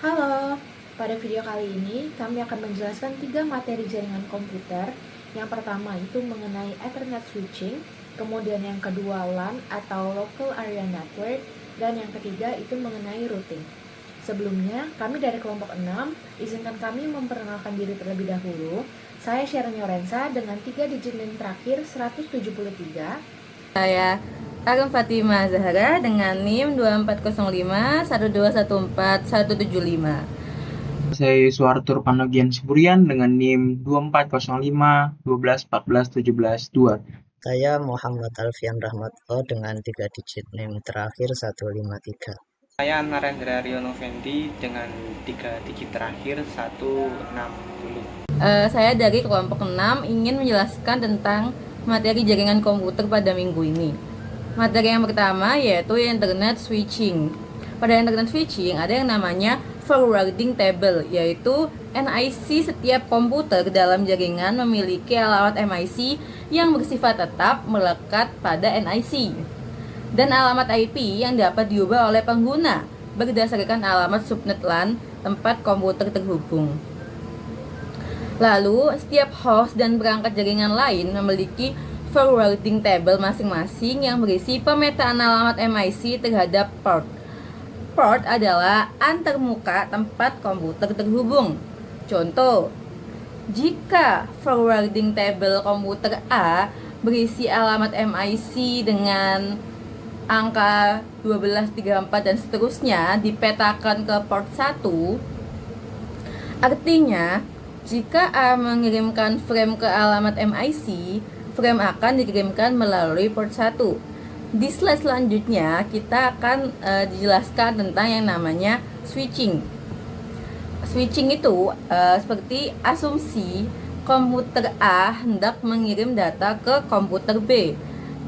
Halo, pada video kali ini kami akan menjelaskan 3 materi jaringan komputer. Yang pertama itu mengenai Ethernet switching, kemudian yang kedua LAN atau Local Area Network, dan yang ketiga itu mengenai routing. Sebelumnya, kami dari kelompok 6, izinkan kami memperkenalkan diri terlebih dahulu. Saya Sharon Yorensa dengan 3 digit NIM terakhir 173. Saya Arum Fatima Zahra dengan NIM 2405 1214175. Saya Yuswartur Panogian Siburian dengan NIM 2405 12 14 17 2. Saya Muhammad Alfian Rahmatullah dengan 3 digit NIM terakhir 153. Saya Narendra Riono Fendi dengan 3 digit terakhir 160. Saya dari kelompok 6 ingin menjelaskan tentang materi jaringan komputer pada minggu ini. Materi yang pertama yaitu Internet Switching. Pada Internet Switching ada yang namanya forwarding table, yaitu NIC setiap komputer dalam jaringan memiliki alamat MIC yang bersifat tetap melekat pada NIC dan alamat IP yang dapat diubah oleh pengguna berdasarkan alamat subnet LAN tempat komputer terhubung. Lalu, setiap host dan perangkat jaringan lain memiliki forwarding table masing-masing yang berisi pemetaan alamat MIC terhadap port. Port adalah antarmuka tempat komputer terhubung. Contoh, jika forwarding table komputer A berisi alamat MIC dengan angka 1234 dan seterusnya dipetakan ke port 1, artinya jika A mengirimkan frame ke alamat MIC, frame akan dikirimkan melalui port 1. Di slide selanjutnya kita akan dijelaskan tentang yang namanya switching. Switching itu seperti asumsi komputer A hendak mengirim data ke komputer B.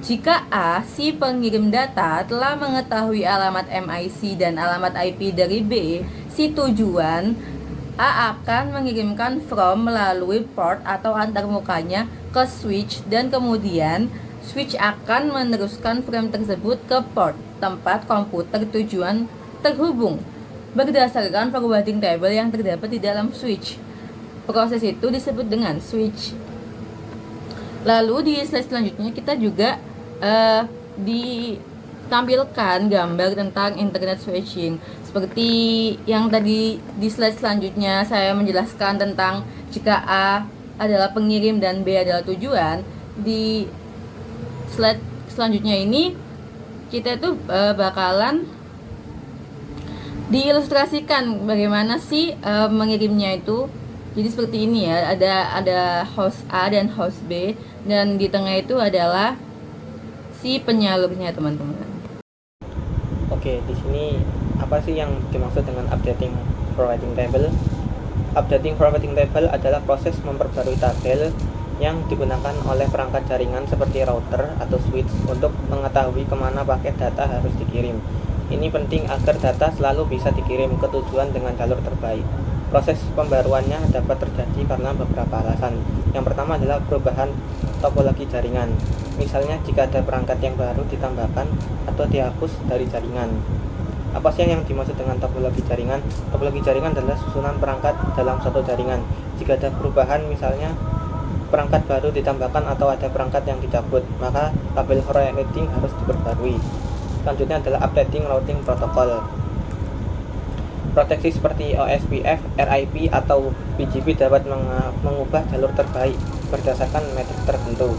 Jika A, si pengirim data, telah mengetahui alamat MIC dan alamat IP dari B, si tujuan, A akan mengirimkan from melalui port atau antarmukanya ke switch dan kemudian switch akan meneruskan frame tersebut ke port tempat komputer tujuan terhubung berdasarkan forwarding table yang terdapat di dalam switch. Proses itu disebut dengan switch. Lalu di slide selanjutnya kita juga ditampilkan gambar tentang internet switching. Seperti yang tadi di slide selanjutnya saya menjelaskan tentang jika A adalah pengirim dan B adalah tujuan. Di slide selanjutnya ini kita itu bakalan diilustrasikan bagaimana sih mengirimnya itu. Jadi seperti ini ya, ada host A dan host B, dan di tengah itu adalah si penyalurnya, teman-teman. Oke, di sini apa sih yang dimaksud dengan updating forwarding table? Updating forwarding table adalah proses memperbarui tabel yang digunakan oleh perangkat jaringan seperti router atau switch untuk mengetahui kemana paket data harus dikirim. Ini penting agar data selalu bisa dikirim ke tujuan dengan jalur terbaik. Proses pembaruannya dapat terjadi karena beberapa alasan. Yang pertama adalah perubahan topologi jaringan. Misalnya jika ada perangkat yang baru ditambahkan atau dihapus dari jaringan. Apa sih yang dimaksud dengan topologi jaringan? Topologi jaringan adalah susunan perangkat dalam satu jaringan. Jika ada perubahan, misalnya perangkat baru ditambahkan atau ada perangkat yang dicabut, maka tabel routing harus diperbarui. Selanjutnya adalah updating routing protocol. Proteksi seperti OSPF, RIP, atau BGP dapat mengubah jalur terbaik berdasarkan metrik tertentu.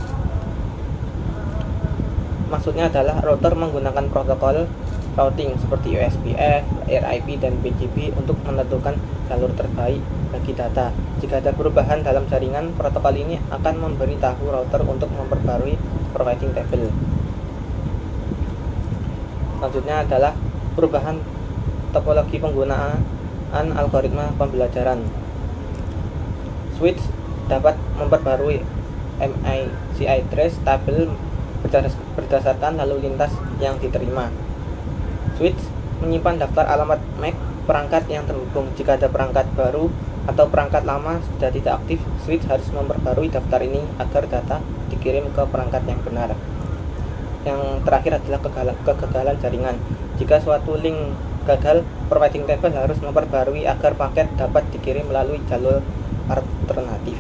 Maksudnya adalah router menggunakan protokol routing seperti OSPF, RIP, dan BGP untuk menentukan jalur terbaik bagi data. Jika ada perubahan dalam jaringan, protokol ini akan memberitahu router untuk memperbarui forwarding table. Selanjutnya adalah perubahan topologi penggunaan algoritma pembelajaran. Switch dapat memperbarui MIC trace tabel berdasarkan lalu lintas yang diterima. Switch menyimpan daftar alamat MAC perangkat yang terhubung. Jika ada perangkat baru atau perangkat lama sudah tidak aktif, switch harus memperbarui daftar ini agar data dikirim ke perangkat yang benar. Yang terakhir adalah kegagalan jaringan. Jika suatu link gagal, forwarding table harus memperbarui agar paket dapat dikirim melalui jalur alternatif.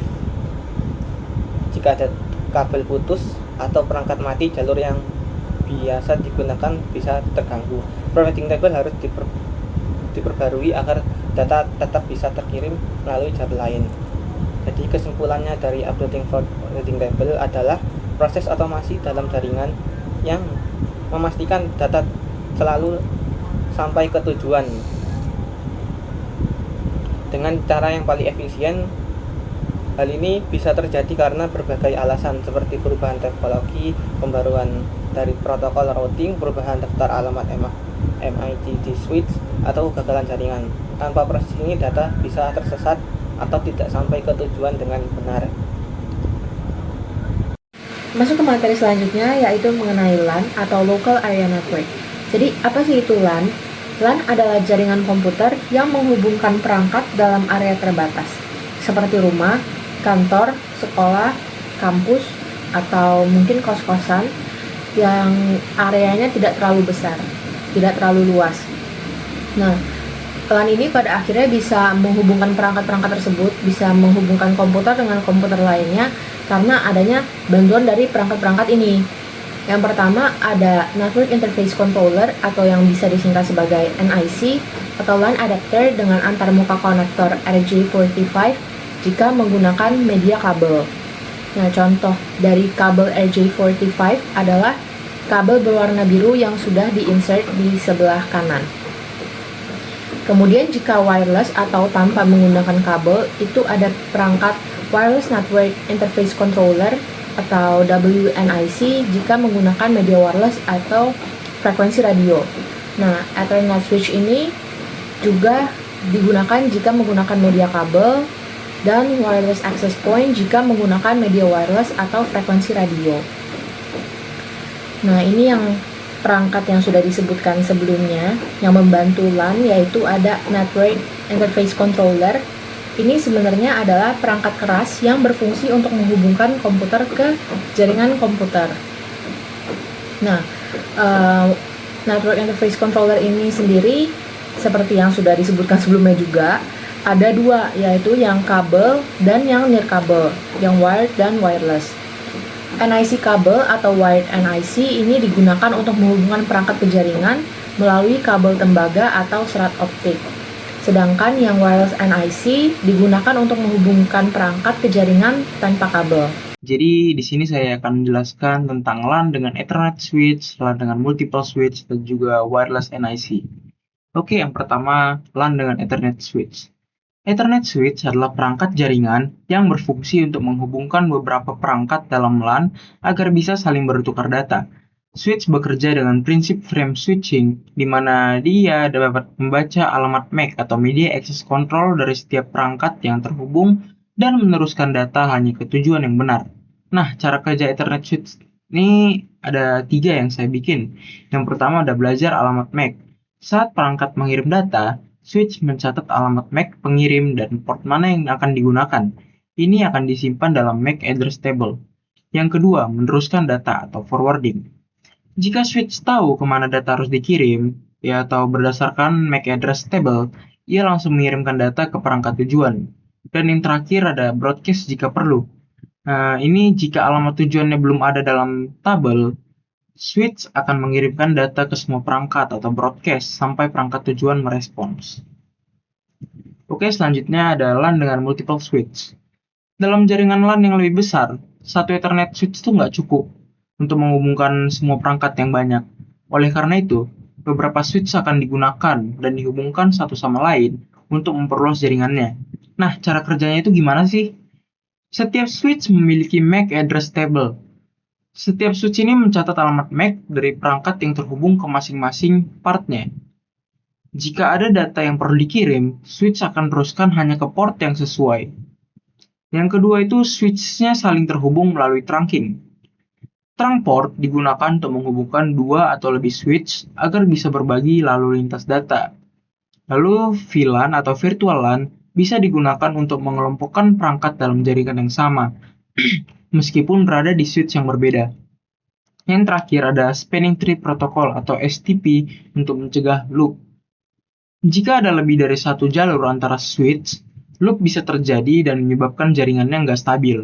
Jika ada kabel putus atau perangkat mati, jalur yang biasa digunakan bisa terganggu. Forwarding table harus diperbarui agar data tetap bisa terkirim melalui jalur lain. Jadi kesimpulannya dari updating forwarding table adalah proses otomasi dalam jaringan yang memastikan data selalu sampai ke tujuan dengan cara yang paling efisien. Hal ini bisa terjadi karena berbagai alasan seperti perubahan teknologi, pembaruan dari protokol routing, perubahan daftar alamat MIT di switch, atau kegagalan jaringan. Tanpa proses ini data bisa tersesat atau tidak sampai ke tujuan dengan benar. Masuk ke materi selanjutnya, yaitu mengenai LAN atau Local Area Network. Jadi, apa sih itu LAN? LAN adalah jaringan komputer yang menghubungkan perangkat dalam area terbatas, seperti rumah, kantor, sekolah, kampus, atau mungkin kos-kosan yang areanya tidak terlalu besar, tidak terlalu luas. Nah, LAN ini pada akhirnya bisa menghubungkan perangkat-perangkat tersebut, bisa menghubungkan komputer dengan komputer lainnya karena adanya bantuan dari perangkat-perangkat ini. Yang pertama ada Network Interface Controller atau yang bisa disingkat sebagai NIC atau LAN adapter dengan antarmuka konektor RJ45 jika menggunakan media kabel. Nah, contoh dari kabel RJ45 adalah kabel berwarna biru yang sudah diinsert di sebelah kanan. Kemudian jika wireless atau tanpa menggunakan kabel, itu ada perangkat Wireless Network Interface Controller atau WNIC jika menggunakan media wireless atau frekuensi radio. Nah, Ethernet switch ini juga digunakan jika menggunakan media kabel, dan wireless access point jika menggunakan media wireless atau frekuensi radio. Nah, ini yang perangkat yang sudah disebutkan sebelumnya yang membantu LAN, yaitu ada Network Interface Controller. Ini sebenarnya adalah perangkat keras yang berfungsi untuk menghubungkan komputer ke jaringan komputer. Nah, Network Interface Controller ini sendiri seperti yang sudah disebutkan sebelumnya juga, ada dua, yaitu yang kabel dan yang nirkabel, yang wired dan wireless. NIC kabel atau wired NIC ini digunakan untuk menghubungkan perangkat ke jaringan melalui kabel tembaga atau serat optik. Sedangkan yang wireless NIC digunakan untuk menghubungkan perangkat ke jaringan tanpa kabel. Jadi di sini saya akan menjelaskan tentang LAN dengan Ethernet switch, LAN dengan multiple switch, dan juga wireless NIC. Oke, yang pertama LAN dengan Ethernet switch. Ethernet switch adalah perangkat jaringan yang berfungsi untuk menghubungkan beberapa perangkat dalam LAN agar bisa saling bertukar data. Switch bekerja dengan prinsip frame switching, di mana dia dapat membaca alamat MAC atau Media Access Control dari setiap perangkat yang terhubung dan meneruskan data hanya ke tujuan yang benar. Nah, cara kerja Ethernet switch ini ada 3 yang saya bikin. Yang pertama ada belajar alamat MAC. Saat perangkat mengirim data, switch mencatat alamat MAC pengirim dan port mana yang akan digunakan. Ini akan disimpan dalam MAC address table. Yang kedua, meneruskan data atau forwarding. Jika switch tahu kemana data harus dikirim, atau berdasarkan MAC address table, ia langsung mengirimkan data ke perangkat tujuan. Dan yang terakhir ada broadcast jika perlu. Nah, ini jika alamat tujuannya belum ada dalam tabel, switch akan mengirimkan data ke semua perangkat atau broadcast sampai perangkat tujuan merespons. Oke, selanjutnya ada LAN dengan multiple switch. Dalam jaringan LAN yang lebih besar, satu Ethernet switch itu nggak cukup untuk menghubungkan semua perangkat yang banyak. Oleh karena itu, beberapa switch akan digunakan dan dihubungkan satu sama lain untuk memperluas jaringannya. Nah, cara kerjanya itu gimana sih? Setiap switch memiliki MAC address table. Setiap switch ini mencatat alamat MAC dari perangkat yang terhubung ke masing-masing partnya. Jika ada data yang perlu dikirim, switch akan teruskan hanya ke port yang sesuai. Yang kedua itu switch-nya saling terhubung melalui trunking. Trunk port digunakan untuk menghubungkan 2 atau lebih switch agar bisa berbagi lalu lintas data. Lalu VLAN atau virtual LAN bisa digunakan untuk mengelompokkan perangkat dalam jaringan yang sama, meskipun berada di switch yang berbeda. Yang terakhir ada Spanning Tree Protocol atau STP untuk mencegah loop. Jika ada lebih dari satu jalur antara switch, loop bisa terjadi dan menyebabkan jaringannya nggak stabil.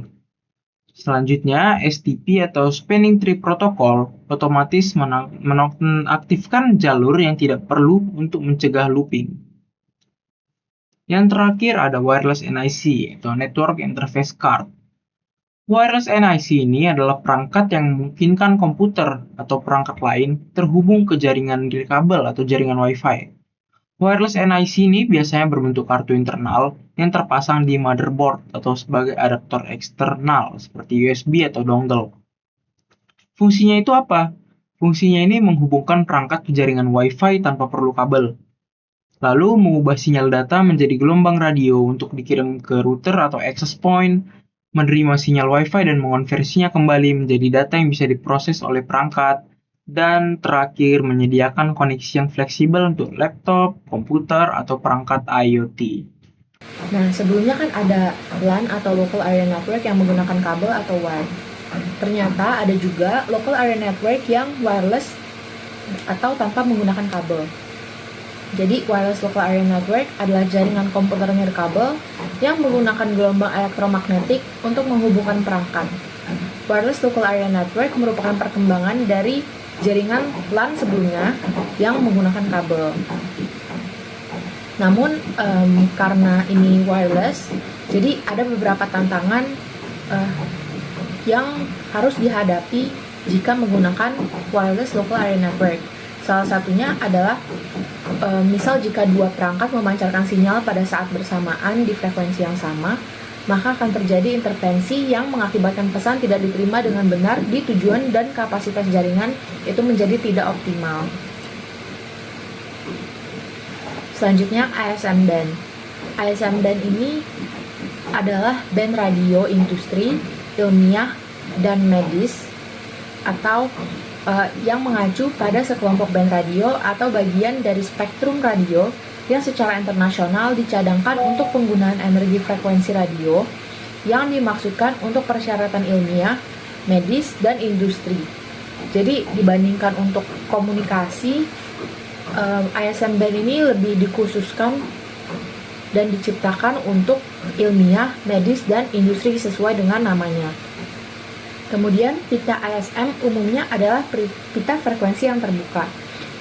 Selanjutnya, STP atau Spanning Tree Protocol otomatis menonaktifkan jalur yang tidak perlu untuk mencegah looping. Yang terakhir ada Wireless NIC atau Network Interface Card. Wireless NIC ini adalah perangkat yang memungkinkan komputer atau perangkat lain terhubung ke jaringan nirkabel atau jaringan Wi-Fi. Wireless NIC ini biasanya berbentuk kartu internal yang terpasang di motherboard atau sebagai adaptor eksternal seperti USB atau dongle. Fungsinya itu apa? Fungsinya ini menghubungkan perangkat ke jaringan Wi-Fi tanpa perlu kabel. Lalu mengubah sinyal data menjadi gelombang radio untuk dikirim ke router atau access point, menerima sinyal Wi-Fi dan mengonversinya kembali menjadi data yang bisa diproses oleh perangkat, dan terakhir menyediakan koneksi yang fleksibel untuk laptop, komputer, atau perangkat IoT. Nah, sebelumnya kan ada LAN atau Local Area Network yang menggunakan kabel atau WAN. Ternyata ada juga Local Area Network yang wireless atau tanpa menggunakan kabel. Jadi, wireless local area network adalah jaringan komputer nirkabel yang menggunakan gelombang elektromagnetik untuk menghubungkan perangkat. Wireless local area network merupakan perkembangan dari jaringan LAN sebelumnya yang menggunakan kabel. Namun, karena ini wireless, jadi ada beberapa tantangan yang harus dihadapi jika menggunakan wireless local area network. Salah satunya adalah misal jika dua perangkat memancarkan sinyal pada saat bersamaan di frekuensi yang sama, maka akan terjadi intervensi yang mengakibatkan pesan tidak diterima dengan benar di tujuan dan kapasitas jaringan itu menjadi tidak optimal. Selanjutnya ASM band. ASM band ini adalah band radio industri, ilmiah, dan medis atau yang mengacu pada sekelompok band radio atau bagian dari spektrum radio yang secara internasional dicadangkan untuk penggunaan energi frekuensi radio yang dimaksudkan untuk persyaratan ilmiah, medis, dan industri. Jadi dibandingkan untuk komunikasi, ASM band ini lebih dikhususkan dan diciptakan untuk ilmiah, medis, dan industri sesuai dengan namanya. Kemudian pita ASM umumnya adalah pita frekuensi yang terbuka,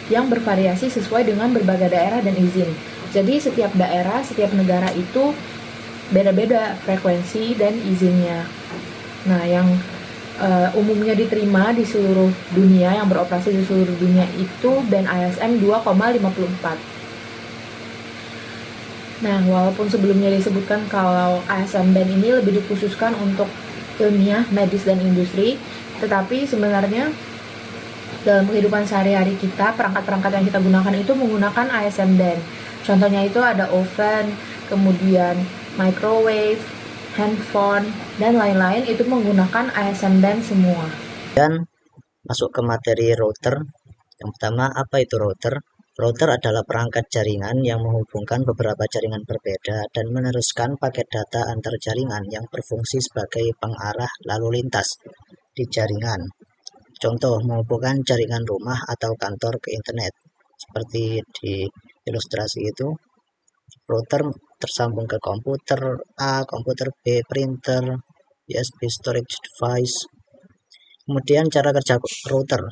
yang bervariasi sesuai dengan berbagai daerah dan izin. Jadi setiap daerah, setiap negara itu beda-beda frekuensi dan izinnya. Nah, yang umumnya diterima di seluruh dunia, yang beroperasi di seluruh dunia itu band ASM 2,54. Nah, walaupun sebelumnya disebutkan kalau ASM band ini lebih dikhususkan untuk ilmiah, medis, dan industri, tetapi sebenarnya dalam kehidupan sehari-hari kita, perangkat-perangkat yang kita gunakan itu menggunakan ASM band. Contohnya itu ada oven, kemudian microwave, handphone, dan lain-lain itu menggunakan ASM band semua. Dan masuk ke materi router. Yang pertama, apa itu router? Router adalah perangkat jaringan yang menghubungkan beberapa jaringan berbeda dan meneruskan paket data antar jaringan yang berfungsi sebagai pengarah lalu lintas di jaringan. Contoh, menghubungkan jaringan rumah atau kantor ke internet. Seperti di ilustrasi itu, router tersambung ke komputer A, komputer B, printer, USB storage device. Kemudian cara kerja router.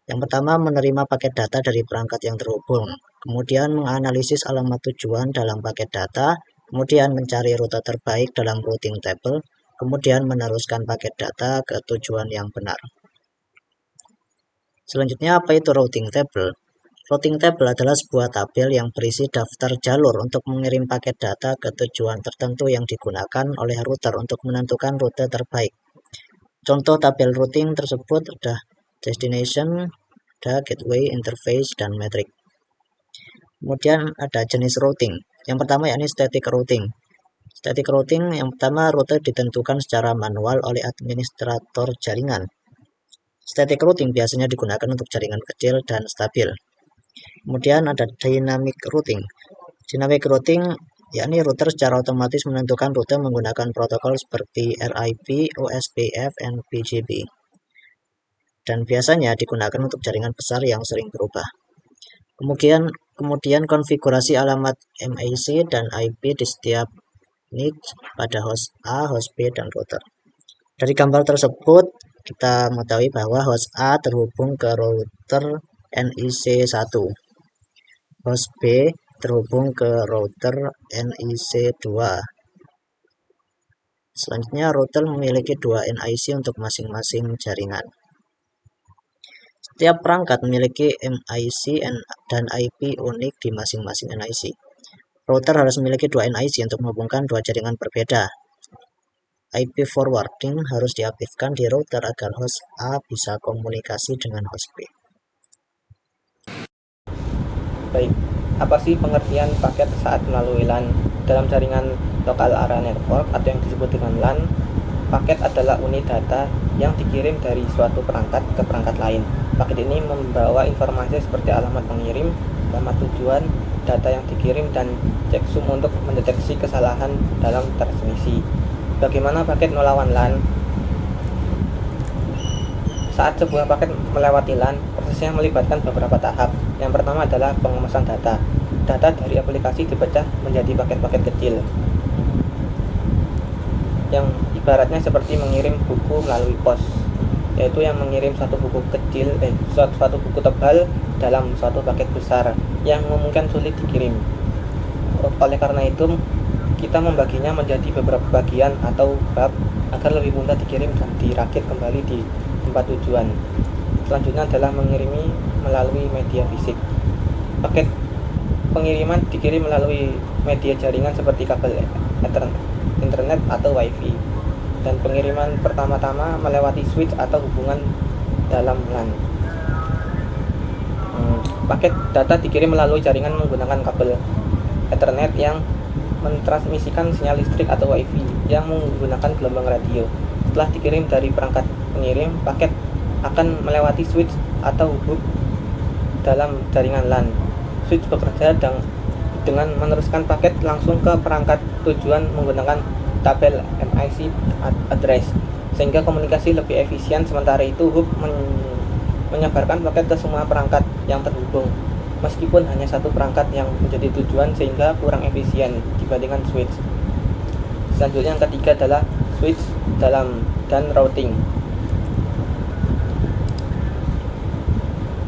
Yang pertama, menerima paket data dari perangkat yang terhubung, kemudian menganalisis alamat tujuan dalam paket data, kemudian mencari rute terbaik dalam routing table, kemudian meneruskan paket data ke tujuan yang benar. Selanjutnya, apa itu routing table? Routing table adalah sebuah tabel yang berisi daftar jalur untuk mengirim paket data ke tujuan tertentu yang digunakan oleh router untuk menentukan rute terbaik. Contoh tabel routing tersebut adalah destination, ada gateway, interface, dan metric. Kemudian ada jenis routing. Yang pertama yakni static routing. Static routing yang pertama, rute ditentukan secara manual oleh administrator jaringan. Static routing biasanya digunakan untuk jaringan kecil dan stabil. Kemudian ada dynamic routing. Dynamic routing yakni router secara otomatis menentukan rute menggunakan protokol seperti RIP, OSPF, dan BGP. Dan biasanya digunakan untuk jaringan besar yang sering berubah. Kemudian konfigurasi alamat MAC dan IP di setiap NIC pada host A, host B, dan router. Dari gambar tersebut, kita mengetahui bahwa host A terhubung ke router NIC1, host B terhubung ke router NIC2. Selanjutnya, router memiliki 2 NIC untuk masing-masing jaringan. Setiap perangkat memiliki MIC dan IP unik di masing-masing NIC. Router harus memiliki 2 NIC untuk menghubungkan 2 jaringan berbeda. IP forwarding harus diaktifkan di router agar host A bisa komunikasi dengan host B. Baik, apa sih pengertian paket saat melalui LAN? Dalam jaringan Local Area Network atau yang disebut dengan LAN, paket adalah unit data yang dikirim dari suatu perangkat ke perangkat lain. Paket ini membawa informasi seperti alamat pengirim, alamat tujuan, data yang dikirim, dan checksum untuk mendeteksi kesalahan dalam transmisi. Bagaimana paket melawan LAN? Saat sebuah paket melewati LAN, prosesnya melibatkan beberapa tahap. Yang pertama adalah pengemasan data. Data dari aplikasi dipecah menjadi paket-paket kecil, yang ibaratnya seperti mengirim buku melalui pos, yaitu yang mengirim suatu buku tebal dalam suatu paket besar yang memungkinkan sulit dikirim. Oleh karena itu, kita membaginya menjadi beberapa bagian atau bab agar lebih mudah dikirim dan dirakit kembali di tempat tujuan. Selanjutnya adalah mengirimi melalui media fisik. Paket pengiriman dikirim melalui media jaringan seperti kabel internet atau wifi, dan pengiriman pertama-tama melewati switch atau hubungan dalam LAN. Paket data dikirim melalui jaringan menggunakan kabel Ethernet yang mentransmisikan sinyal listrik atau wifi yang menggunakan gelombang radio. Setelah dikirim dari perangkat pengirim, paket akan melewati switch atau hub dalam jaringan LAN. Switch bekerja dengan meneruskan paket langsung ke perangkat tujuan menggunakan tabel MIC address, sehingga komunikasi lebih efisien. Sementara itu, hub menyebarkan paket ke semua perangkat yang terhubung, meskipun hanya satu perangkat yang menjadi tujuan, sehingga kurang efisien dibandingkan switch. Selanjutnya, yang ketiga adalah switch dan routing.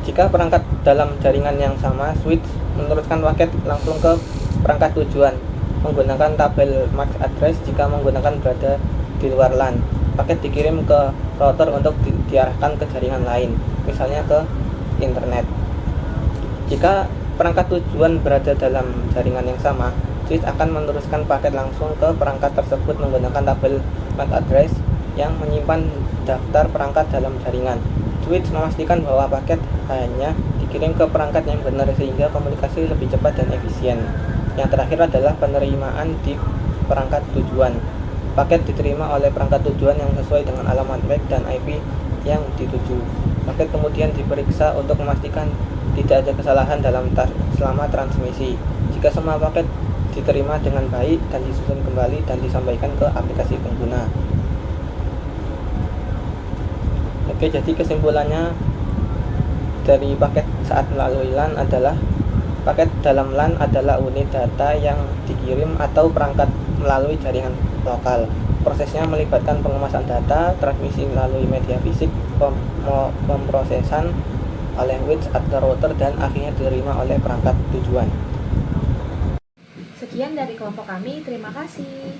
Jika perangkat dalam jaringan yang sama, switch meneruskan paket langsung ke perangkat tujuan menggunakan tabel MAC address. Jika menggunakan berada di luar LAN, paket dikirim ke router untuk diarahkan ke jaringan lain, misalnya ke internet. Jika perangkat tujuan berada dalam jaringan yang sama, switch akan meneruskan paket langsung ke perangkat tersebut menggunakan tabel MAC address yang menyimpan daftar perangkat dalam jaringan. Switch memastikan bahwa paket hanya dikirim ke perangkat yang benar sehingga komunikasi lebih cepat dan efisien. Yang terakhir adalah penerimaan di perangkat tujuan. Paket diterima oleh perangkat tujuan yang sesuai dengan alamat MAC dan IP yang dituju. Paket kemudian diperiksa untuk memastikan tidak ada kesalahan selama transmisi. Jika semua paket diterima dengan baik dan disusun kembali dan disampaikan ke aplikasi pengguna. Oke, jadi kesimpulannya dari paket saat melalui LAN adalah paket dalam LAN adalah unit data yang dikirim atau perangkat melalui jaringan lokal. Prosesnya melibatkan pengemasan data, transmisi melalui media fisik, pemrosesan oleh switch atau router, dan akhirnya diterima oleh perangkat tujuan. Sekian dari kelompok kami, terima kasih.